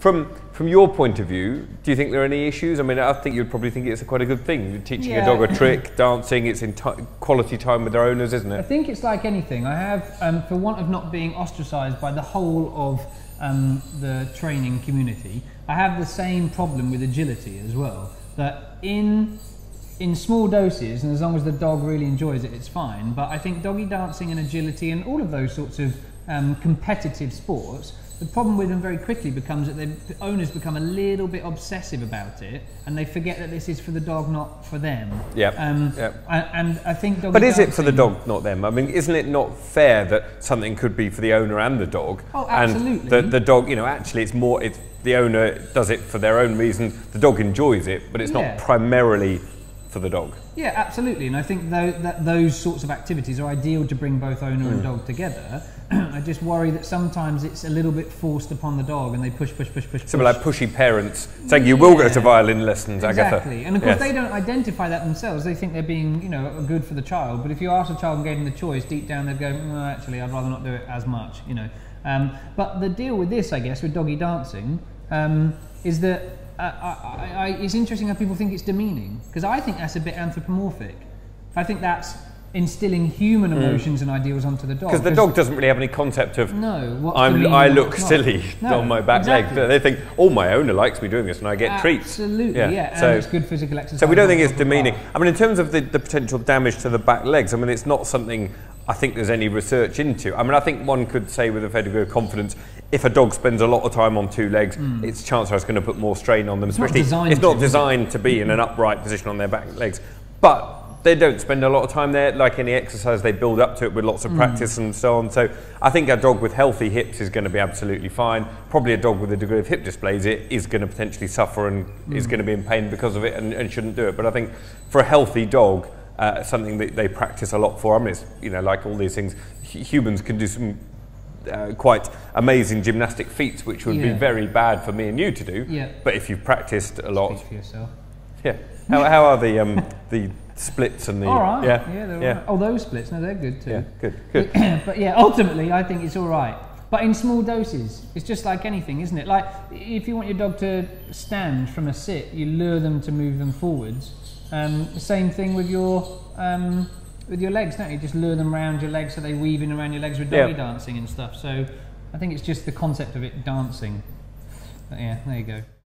From your point of view, do you think there are any issues? I mean, I think you'd probably think it's quite a good thing. You're teaching a dog a trick, dancing, it's in quality time with their owners, isn't it? I think it's like anything. I have, for want of not being ostracised by the whole of the training community, I have the same problem with agility as well. That in small doses, and as long as the dog really enjoys it, it's fine. But I think doggy dancing and agility and all of those sorts of competitive sports, the problem with them very quickly becomes that the owners become a little bit obsessive about it, and they forget that this is for the dog, not for them. Yeah. And I think doggy But is dancing, it for the dog, not them? I mean, isn't it not fair that something could be for the owner and the dog? Oh, absolutely. And the dog, you know, actually it's more, it's the owner does it for their own reason, the dog enjoys it, but it's not primarily for the dog. Yeah, absolutely, and I think that those sorts of activities are ideal to bring both owner and dog together. I just worry that sometimes it's a little bit forced upon the dog, and they push. Some like pushy parents saying you will go to violin lessons, Agatha. Exactly, and of course they don't identify that themselves. They think they're being, you know, good for the child. But if you ask a child and gave them the choice, deep down they'd go, no, actually, I'd rather not do it as much, you know. But the deal with this, I guess, with doggy dancing, is that it's interesting how people think it's demeaning, because I think that's a bit anthropomorphic. I think that's instilling human emotions and ideals onto the dog. Because the dog doesn't really have any concept of, I look silly on my back leg. They think, oh, my owner likes me doing this and I get treats. Absolutely, yeah. And it's good physical exercise. So we don't think it's demeaning. I mean, in terms of the potential damage to the back legs, I mean, it's not something I think there's any research into. I mean, I think one could say with a fair degree of confidence, if a dog spends a lot of time on two legs, its chances are it's going to put more strain on them. Especially, it's not designed to be in an upright position on their back legs. But they don't spend a lot of time there. Like any exercise, they build up to it with lots of practice and so on. So I think a dog with healthy hips is going to be absolutely fine. Probably a dog with a degree of hip dysplasia is going to potentially suffer and is going to be in pain because of it and shouldn't do it. But I think for a healthy dog, something that they practice a lot for. I mean, it's, you know, like all these things, humans can do some quite amazing gymnastic feats, which would be very bad for me and you to do. Yeah. But if you've practiced a lot, speak for yourself. Yeah. How are the splits and the? All right. Yeah. They're all right. Oh, those splits. No, they're good too. Yeah. Good. But yeah, ultimately, I think it's all right. But in small doses, it's just like anything, isn't it? Like if you want your dog to stand from a sit, you lure them to move them forwards. The same thing with your legs, don't you? Just lure them around your legs so they weave in around your legs with doggy dancing and stuff. So I think it's just the concept of it dancing. But yeah, there you go.